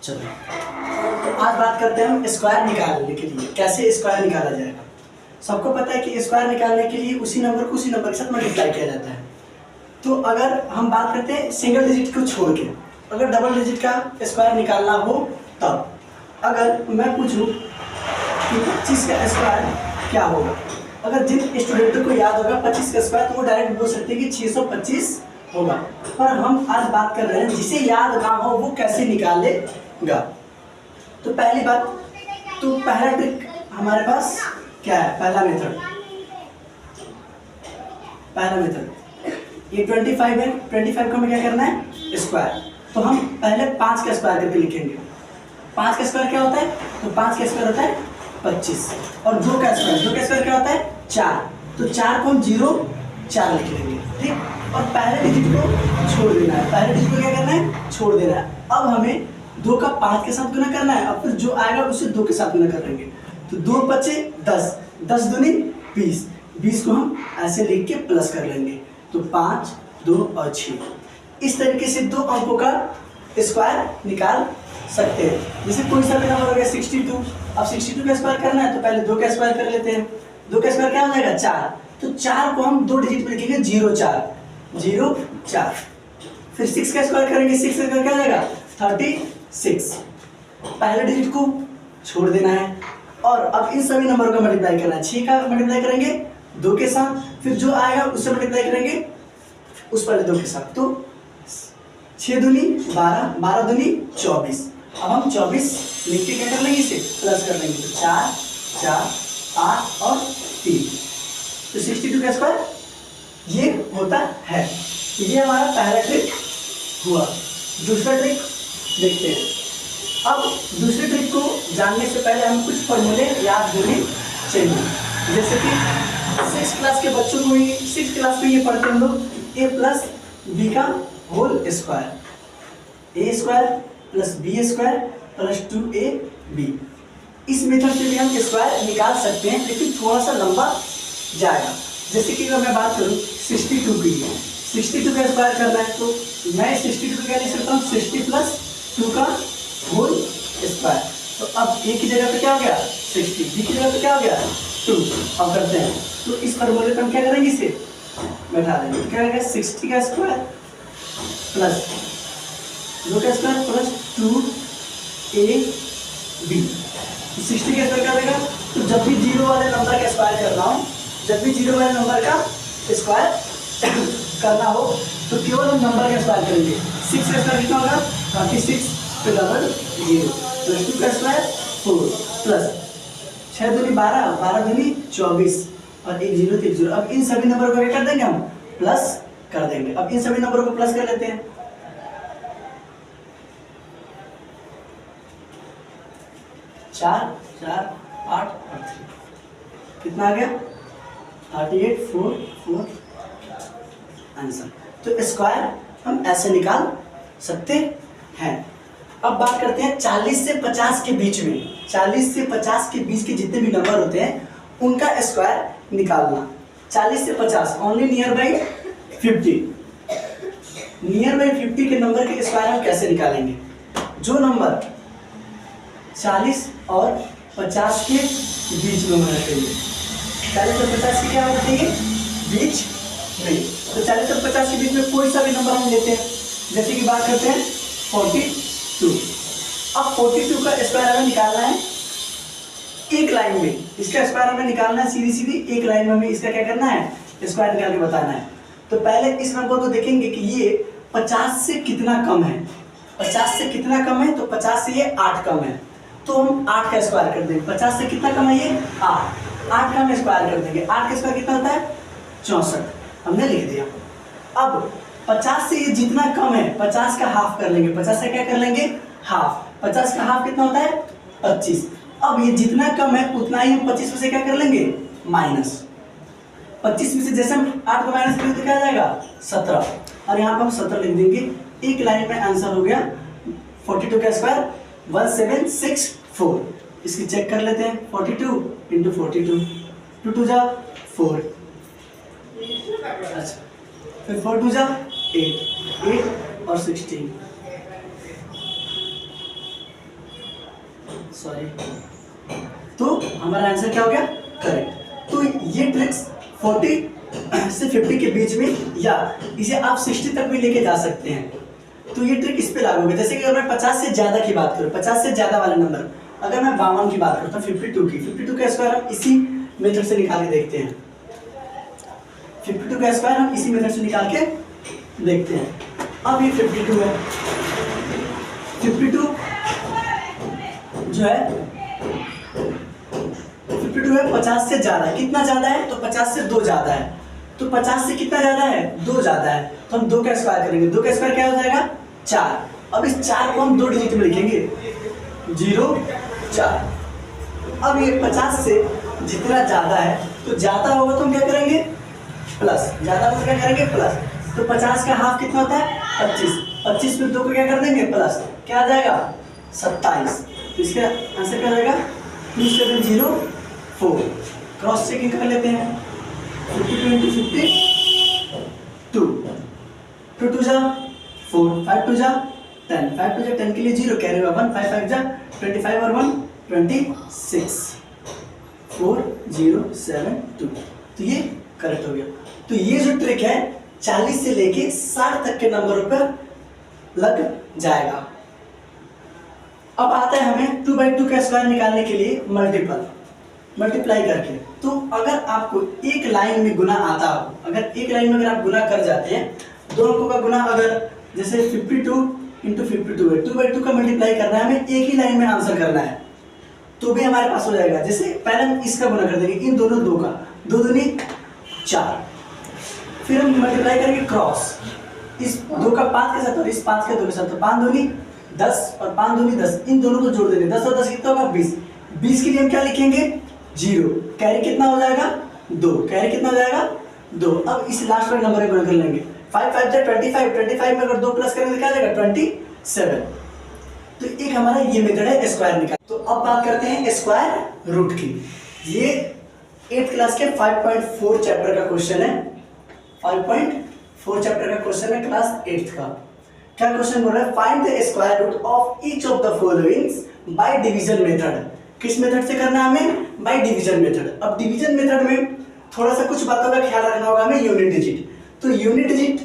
चलो तो आज बात करते हैं हम स्क्वायर निकालने के लिए, कैसे स्क्वायर निकाला जाएगा। सबको पता है कि स्क्वायर निकालने के लिए उसी नंबर को उसी नंबर के साथ मल्टीप्लाई किया जाता है। तो अगर हम बात करते हैं सिंगल डिजिट को छोड़ के, अगर डबल डिजिट का स्क्वायर निकालना हो तब अगर मैं पूछूं कि 25 का स्क्वायर क्या होगा, अगर जिन स्टूडेंटों को याद होगा 25 का स्क्वायर तो वो डायरेक्ट बोल सकते हैं कि 625 होगा। पर हम आज बात कर रहे हैं जिसे याद ना हो वो कैसे निकालेगा। तो पहली बात, तो पहला ट्रिक हमारे पास क्या है, पहला मेथड ये 25 है। 25 को हमें क्या करना है, स्क्वायर। तो हम पहले 5 का स्क्वायर करके लिखेंगे। 5 का स्क्वायर क्या होता है, तो 5 का स्क्वायर होता है 25 और 2 का स्क्वायर क्या होता है 4। तो 4 को हम 0 4 लिख लेंगे, ठीक। और पहले डिजिट को छोड़ देना है, पहले डिजिट को क्या करना है, छोड़ देना है। अब हमें 2 का 5 के साथ गुना करना है, अब फिर जो आएगा उसे 2 के साथ गुना कर लेंगे। तो 2 बचे 10, 10 दूनी 20, 20 को हम ऐसे लिख के प्लस कर लेंगे। तो 5, 2 और 6 इस तरीके से 2 अंकों का स्क्वायर निकाल सकते हैं। जैसे कोई सा भी नंबर हो गया 62, अब 62 का स्क्वायर करना है तो पहले 2 का स्क्वायर कर लेते हैं। 2 का स्क्वायर क्या हो जाएगा 4, तो 4 को हम 2 डिजिट में लिखेंगे 0 4। फिर 6 का स्क्वायर करेंगे, 6 का स्क्वायर क्या हो जाएगा 36। पहले डिजिट को छोड़ देना है और अब इन सभी नंबरों का मल्टीप्लाई करना है। 6 का मल्टीप्लाई करेंगे 2 के साथ, फिर जो आएगा उससे मल्टीप्लाई करेंगे उस पहले 2 के साथ। तो 6 दूनी 12, 12 दूनी 24। अब हम 24 लिख के क्या कर लेंगे, इसे प्लस कर लेंगे। तो 4, 4, 8 और 3, तो 62 का स्क्वायर ये होता है। तो ये हमारा पहला ट्रिक हुआ। दूसरा ट्रिक देखते हैं। अब दूसरे ट्रिक को जानने से पहले हम कुछ फॉर्मूले याद होने चाहिए। जैसे कि 6 क्लास के बच्चों को ही 6 क्लास में ये पढ़ते हैं लोग, a प्लस बी का whole square, a square plus B square plus 2ab। इस मेथड से भी हम स्क्वायर निकाल सकते हैं, लेकिन थोड़ा सा लंबा जाएगा। जैसे कि अगर मैं बात करूँ 62 की, 62 का स्क्वायर करना है तो मैं 62 को क्या लिख सकता हूँ, 60 प्लस 2 का होल स्क्वायर। तो अब a की जगह पे क्या हो गया 60, b की जगह पे क्या हो गया 2। अब करते हैं तो इस फॉर्मूले पे हम क्या करेंगे, इसे बैठा देंगे। क्या हो गया 60 का स्क्वायर प्लस 2 का स्क्वायर प्लस 2ab। 60 का स्क्वायर क्या देगा, तो जब भी 0 वाले नंबर का स्क्वायर करना हो, जब भी 0 वाले नंबर का स्क्वायर करना हो तो केवल हम नंबर का स्क्वायर करेंगे। 6 का स्क्वायर कितना होगा 36 तो डबल 0 प्लस 2 का स्क्वायर 4 प्लस 6 दूनी 12, 12 दूनी 24 और 1 0 3 0। अब इन सभी नंबरों को क्या कर देंगे, हम प्लस कर देंगे। अब इन सभी नंबरों को प्लस कर लेते हैं। 4, 4, 8 और 3 कितना आ गया 38, 4, 4 आंसर। तो स्क्वायर हम ऐसे निकाल सकते हैं। अब बात करते हैं 40 से 50 के बीच में, 40 से 50 के बीच के जितने भी नंबर होते हैं उनका स्क्वायर निकालना। 40 से 50 only near by 50, near by 50 के नंबर के स्क्वायर हम कैसे निकालेंगे। जो नंबर 40 और 50 के बीच में होना चाहिए, 40 और 50 की क्या होना चाहिए, बीच में। तो 40 और 50 के बीच में कोई सा भी नंबर हम लेते हैं। जैसे कि बात करते हैं 42। अब 42 का स्क्वायर हमें निकालना है एक लाइन में, इसका स्क्वायर हमें निकालना है सीधी सीधी एक लाइन में। हमें इसका क्या करना है, स्क्वायर निकाल के बताना है। तो पहले इस नंबर को देखेंगे कि ये 50 से कितना कम है। 50 से कितना कम है, तो 50 से ये 8 कम है, तो हम 8 का स्क्वायर कर देंगे। 50 से कितना कम है, ये 8 का हम स्क्वायर कर देंगे। 8 का स्क्वायर कितना होता है 64, हमने लिख दिया। अब 50 से ये जितना कम है 50 का हाफ कर लेंगे। 50 से क्या कर लेंगे, हाफ। 50 का हाफ कितना होता है 25। अब ये जितना कम है उतना ही हम 25 में से क्या कर लेंगे, माइनस। 25 में से जैसे हम 8 को माइनस करेंगे तो क्या आ जाएगा 17, और यहाँ पर हम 17 लिख देंगे। एक लाइन में आंसर हो गया 42 का स्क्वायर 1764। इसकी चेक कर लेते हैं। 42 इंटू 42, 2 2 जा 4, अच्छा फिर 4 2 जा 8 और 16 सॉरी, तो हमारा आंसर क्या हो गया? करेक्ट। तो ये ट्रिक्स 40 से 50 के बीच में या इसे आप 60 तक भी लेके जा सकते हैं। तो ये ट्रिक इस पे लागू होगी। जैसे कि अगर मैं 50 से ज़्यादा की बात करूँ, 50 से ज़्यादा वाले नंबर, अगर मैं 52 की बात करता हूँ, 52 का स्क्वायर हम इसी मेथड से निकाल के देखते हैं। 52 का स्क्वायर हम इसी मेथड से निकाल के देखते हैं। अब ये 52 है, 52 जो है 52 है 50 से ज़्यादा। कितना ज़्यादा है? तो 50 से 2 ज़्यादा है। तो 50 से कितना ज़्यादा है? 2 ज़्यादा है। तो हम 2 का स्क्वायर करेंगे। 2 का स्क्वायर क्या हो जाएगा? 4। अब इस 4 को हम 2 डिजिट में लिखेंगे, 0 4। अब ये 50 से जितना ज़्यादा है, तो ज़्यादा होगा तो हम क्या करेंगे? प्लस। ज़्यादा होगा तो क्या करेंगे? प्लस। तो 50 का हाफ कितना होता है? 25। 25 में 2 को क्या कर देंगे? प्लस। क्या आ जाएगा? 27। तो इसका आंसर क्या जाएगा? 2704। क्रॉस चेकिंग कर लेते हैं। 52 into 52, 2 2 जा 4, 5 2 जा 10, 5 2 जा 10 के लिए 0, कैरी हुआ 1, 5 5 जा 25 और 1 26, 4 0 7 2। तो ये करेक्ट हो गया। तो ये जो ट्रिक है 40 से लेके 60 तक के नंबरों पर लग जाएगा। अब आता है हमें 2/2 का स्क्वायर निकालने के लिए मल्टीप्लाई करके। तो अगर आपको एक लाइन में गुना आता हो, अगर एक लाइन में अगर आप गुना कर जाते हैं, दो अंकों का गुना, अगर जैसे 52 into 52 है, 2/2 का मल्टीप्लाई करना है, हमें एक ही लाइन में आंसर करना है, तो भी हमारे पास हो जाएगा। जैसे पहले हम इसका गुना कर देंगे, इन दोनों 2 का, 2 दूनी 4, फिर हम मल्टीप्लाई करेंगे क्रॉस, इस 2 का 5 के साथ और इस 5 के 2 के साथ, तो 5 दूनी 10 और 5 दूनी 10, इन दोनों को जोड़ देंगे, 10 और 10 कितना होगा? 20। 20 के लिए हम क्या लिखेंगे? 0। कैरी कितना हो जाएगा? 2। कैरी कितना हो जाएगा? 2। अब इस लास्ट वाले नंबर में गुणा कर लेंगे, 5 5 जा 25, 25 में अगर 2 प्लस करेंगे तो क्या आ जाएगा? 27। तो एक हमारा ये मेथड है स्क्वायर निकाल। तो अब बात करते हैं स्क्वायर रूट की। ये 8th क्लास के 5.4 चैप्टर का क्वेश्चन है। 5.4 चैप्टर का क्वेश्चन है क्लास 8th का। क्या क्वेश्चन बोल रहा है? Find the square root of each of the followings by division method. किस मेथड से करना है हमें? By division method. अब डिवीजन मेथड में थोड़ा सा कुछ बातों का ख्याल रखना होगा हमें। यूनिट डिजिट, तो यूनिट डिजिट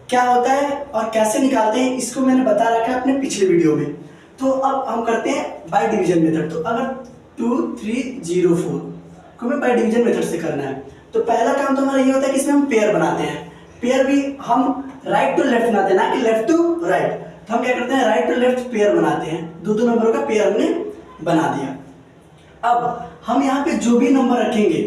क्या होता है और कैसे निकालते हैं, इसको मैंने बता रखा है अपने पिछले वीडियो में। तो अब हम करते हैं बाय डिवीजन मेथड। तो अगर 2304 को हमें बाय डिवीजन मेथड से करना है, तो पहला काम तो हमारा ये होता है कि इसमें हम पेयर बनाते हैं। पेयर भी हम राइट टू लेफ्ट बनाते हैं, ना कि लेफ्ट टू राइट। तो हम क्या करते हैं? राइट टू लेफ्ट पेयर बनाते हैं। दो नंबरों का पेयर हमने बना दिया। अब हम यहाँ पे जो भी नंबर रखेंगे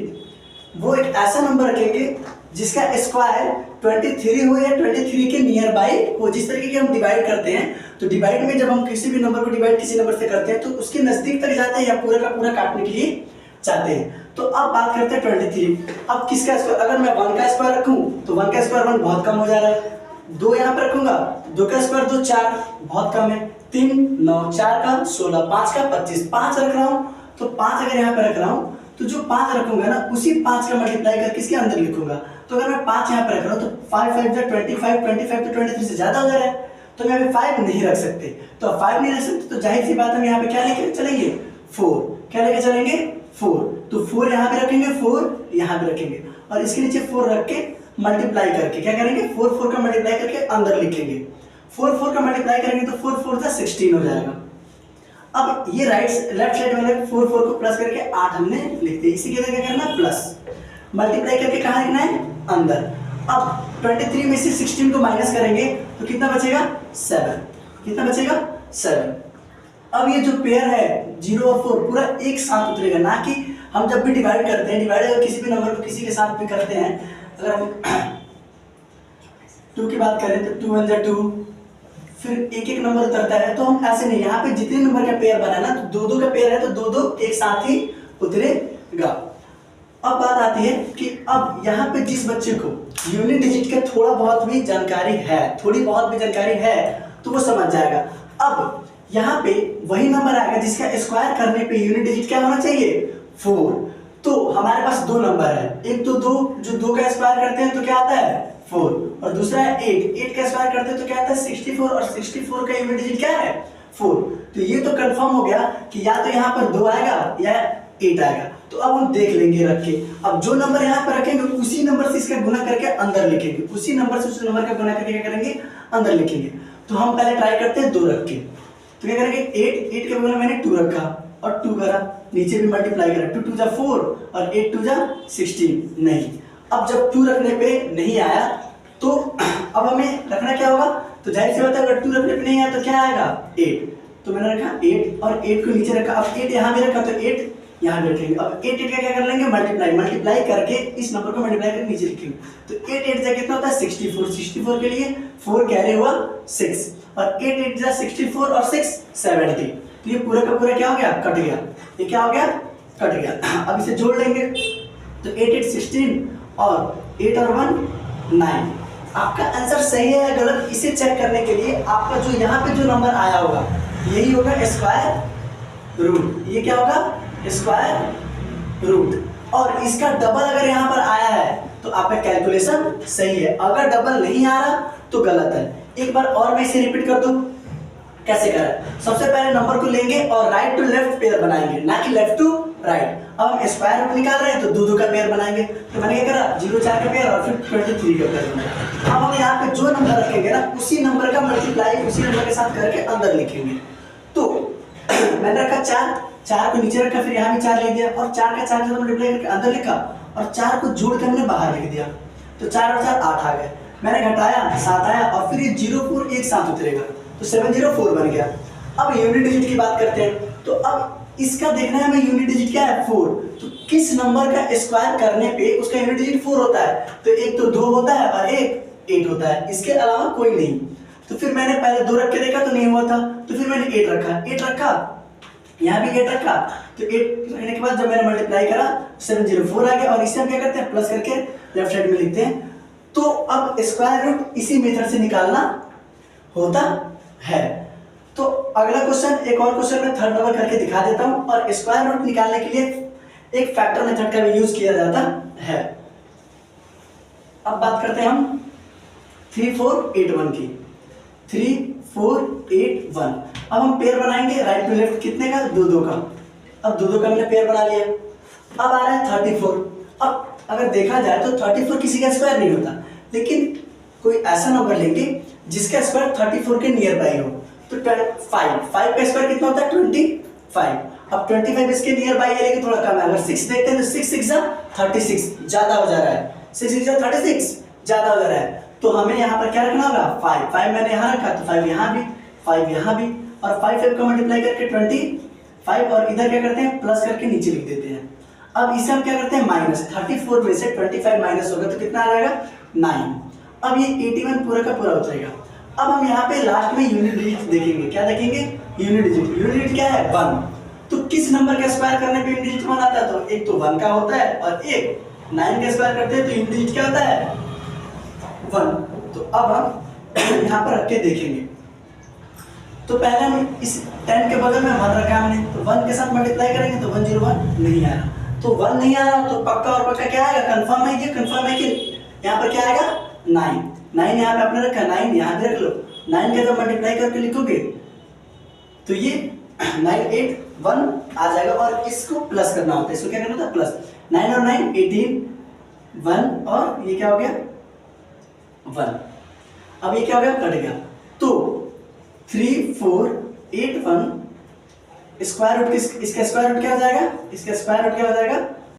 वो एक ऐसा नंबर रखेंगे जिसका स्क्वायर 23 हो या 23 के नियर बाई हो। जिस तरीके के हम डिवाइड करते हैं, तो डिवाइड में जब हम किसी भी नंबर को डिवाइड किसी नंबर से करते हैं तो उसके नजदीक तक जाते हैं या पूरा का पूरा काटने के लिए चाहते हैं। तो अब बात करते हैं 23। अब किसका स्क्वायर? अगर मैं 1 का स्क्वायर रखूं तो 1 का स्क्वायर 1 बहुत कम हो जा रहा है। 2 यहाँ पे रखूंगा, 2 का स्क्वायर 2 4 बहुत कम है। 3 9 4 का 16, 5 का 25, 5 रख रहा हूँ, तो 5 अगर यहाँ पे रख रहा हूँ तो जो 5 रखूंगा ना उसी 5 का मल्टीप्लाई करके इसके अंदर लिखूंगा। तो अगर मैं 5 यहाँ पे रख रहा हूँ तो 5 5 जा 25, 25 तो 23 से ज्यादा हो जा रहा है, तो मैं यहाँ पे 5 नहीं रख सकते। तो 5 नहीं रख सकते तो जाहिर सी बात हम यहाँ पे क्या लेके चलेंगे? 4। क्या लेके चलेंगे? 4। तो 4 यहाँ पे रखेंगे, 4 यहाँ पे रखेंगे और इसके नीचे 4 रख के मल्टीप्लाई करके क्या करेंगे? 4 4 का मल्टीप्लाई करके अंदर लिखेंगे। 4 4 का मल्टीप्लाई करेंगे तो 4 4 जा 16 हो जाएगा। अब ये लेफ्ट साइड वाले 4 4 को प्लस करके 8 हमने लिख दिया। इसी के लिए क्या करना? प्लस। मल्टीप्लाई करके कहाँ लिखना है? अंदर। अब 23 में से 16 को माइनस करेंगे तो कितना बचेगा? 7। कितना बचेगा? 7। अब ये जो पेयर है 0 और 4 पूरा एक साथ उतरेगा, ना कि हम जब भी डिवाइड करते हैं, डिवाइड अगर किसी भी नंबर को किसी के साथ भी करते हैं, अगर हम 2 की बात करें तो 2 1 जा 2, फिर एक एक नंबर उतरता है। तो हम ऐसे नहीं, यहाँ पे जितने नंबर का पेयर बना ना, तो 2 2 का पेयर है तो 2 2 एक साथ ही उतरेगा। अब बात आती है कि अब यहाँ पे जिस बच्चे को यूनिट डिजिट का थोड़ा बहुत भी जानकारी है, थोड़ी बहुत भी जानकारी है, तो वो समझ जाएगा। अब यहाँ पे वही नंबर आएगा जिसका स्क्वायर करने पे यूनिट डिजिट क्या होना चाहिए? 4। तो हमारे पास 2 नंबर है, एक तो 2 जो 2 का स्क्वायर करते हैं तो क्या आता है? 4, और दूसरा है 8 का स्क्वायर करते हैं तो क्या आता है? 64, और 64 का यूनिट डिजिट क्या है? 4। तो ये तो कंफर्म हो गया कि या तो यहाँ पर 2 आएगा या 8 आएगा। तो अब हम देख लेंगे रख के, अब जो नंबर यहाँ पर रखेंगे उसी नंबर से इसका गुना करके अंदर लिखेंगे, उसी नंबर से उस नंबर का गुना करके क्या करेंगे, अंदर लिखेंगे। तो हम पहले ट्राई करते हैं 2 रख के। तो क्या करेंगे, 8 के बगल मैंने 2 रखा और 2 करा, नीचे भी मल्टीप्लाई करा, 2 2 जा 4 और 8 2 जा 16। नहीं, अब जब 2 रखने पे नहीं आया तो अब हमें रखना क्या होगा, तो जाहिर सी बात है अगर 2 रखने पे नहीं आया तो क्या आएगा, 8। तो मैंने रखा 8 और 8 को नीचे रखा। अब 8 यहाँ भी रखा तो 8 यहाँ भी रखेंगे। अब 8 का क्या कर लेंगे, मल्टीप्लाई करके इस नंबर को मल्टीप्लाई करके नीचे लिखेंगे। तो 8 8 जा कितना होता है, 64। 64 के लिए 4 कैरी हुआ 6 और 8 8 जा 64 और 6 70। तो ये पूरा का पूरा क्या हो गया, कट गया। ये क्या हो गया, कट गया। अब इसे जोड़ लेंगे तो 8 8 16 और 8 और 1 9। आपका आंसर सही है या गलत, इसे चेक करने के लिए आपका जो यहाँ पे जो नंबर आया होगा यही होगा स्क्वायर रूट। ये क्या होगा, स्क्वायर रूट। और इसका डबल अगर यहाँ पर आया है तो आपका कैलकुलेशन सही है, अगर डबल नहीं आ रहा तो गलत है। एक बार और मैं इसे रिपीट कर दूं, कैसे करें। सबसे पहले नंबर को लेंगे और राइट टू लेफ्ट पेयर बनाएंगे, ना कि लेफ्ट टू राइट। अब हम स्क्वायर रूट निकाल रहे हैं तो 2 2 का पेयर बनाएंगे। तो मैंने क्या करा, 0 4 का पेयर और फिर 23 का पेयर बनाया। अब हम यहाँ पे जो नंबर रखेंगे ना उसी नंबर का मल्टीप्लाई उसी नंबर के साथ करके अंदर लिखेंगे। तो मैंने रखा 4 को नीचे रखा, फिर यहाँ भी 4 लिख दिया और 4 का 4 से मल्टीप्लाई करके अंदर लिखा और 4 को जोड़ के हमने बाहर लिख दिया। तो 4 और 4 8 आ गए। मैंने घटाया 7 आया और फिर ये 0 4 एक साथ उतरेगा तो 704 बन गया। अब यूनिट डिजिट की बात करते हैं। तो अब इसका देखना है हमें, यूनिट डिजिट क्या है, 4। तो किस नंबर का स्क्वायर करने पे उसका यूनिट डिजिट 4 होता है, तो एक तो 2 होता है और एक 8 होता है, इसके अलावा कोई नहीं। तो फिर मैंने पहले 2 रख के देखा तो नहीं हुआ था, तो फिर मैंने 8 रखा, यहाँ भी 8 रखा। तो 8 रखने के बाद जब मैंने मल्टीप्लाई करा 704 आ गया और इसे हम क्या करते हैं, प्लस करके लेफ्ट साइड में लिखते हैं। तो अब स्क्वायर रूट इसी मेथड से निकालना होता है। तो अगला क्वेश्चन, एक और क्वेश्चन मैं थर्ड नंबर करके दिखा देता हूं। और स्क्वायर रूट निकालने के लिए एक फैक्टर मेथड का भी यूज किया जाता है। अब बात करते हैं हम 3 4 8 1 की। 3 4 8 1। अब हम पेयर बनाएंगे राइट टू लेफ्ट, कितने का, 2 2 का। अब 2 2 का हमने पेयर बना लिया। अब आ रहा है 34। अब अगर देखा जाए तो 34 किसी का स्क्वायर नहीं होता, लेकिन कोई ऐसा नंबर लेंगे जिसका स्क्वायर 34 के नियर बाई हो। तो 5 का स्क्वायर कितना होता है, 25। अब 25 इसके नियर बाई है लेकिन थोड़ा कम है। अगर 6 देखते हैं तो 6 6 जा 36, ज्यादा हो जा रहा है। 6 6 जा 36 ज्यादा हो जा रहा है। तो हमें यहाँ पर क्या रखना होगा, 5 मैंने यहाँ रखा तो 5 यहाँ भी, 5 यहाँ भी, और 5 को मल्टीप्लाई करके 25 और इधर क्या करते हैं, प्लस करके नीचे लिख देते हैं। अब इसे हम क्या करते हैं, माइनस। 34 में से 25 माइनस होगा तो कितना आ जाएगा, 9। अब ये 81 पूरा का पूरा उतरेगा। अब हम यहाँ पे लास्ट में यूनिट डिजिट देखेंगे, क्या देखेंगे, यूनिट डिजिट। यूनिट डिजिट क्या है, 1। तो किस नंबर का स्क्वायर करने पे यूनिट डिजिट 1 आता है, तो एक तो 1 का होता है और एक 9 का स्क्वायर करते हैं तो यूनिट डिजिट क्या होता है, 1। तो अब हम यहाँ पर रख के देखेंगे। तो पहले हम इस 10 के बगल में 1 रखा हमने, तो 1 के साथ मल्टीप्लाई करेंगे तो 101 नहीं आ रहा। तो 1 नहीं आ रहा तो पक्का और पक्का क्या आएगा, कंफर्म है, ये कंफर्म है कि यहाँ पर क्या आएगा, 9 यहाँ पे आपने रखा, 9 यहाँ पे रख लो। 9 के जब मल्टीप्लाई करके लिखोगे तो ये 9 8 1 आ जाएगा और इसको प्लस करना होता है। इसको क्या करना होता है, प्लस। 9 और 9 18 1 और ये क्या हो गया, 1। अब ये क्या हो गया, कट गया। तो 3 4 8 1 स्क्वायर रूट, इसका स्क्वायर रूट क्या हो जाएगा, इसका स्क्वायर रूट क्या हो जाएगा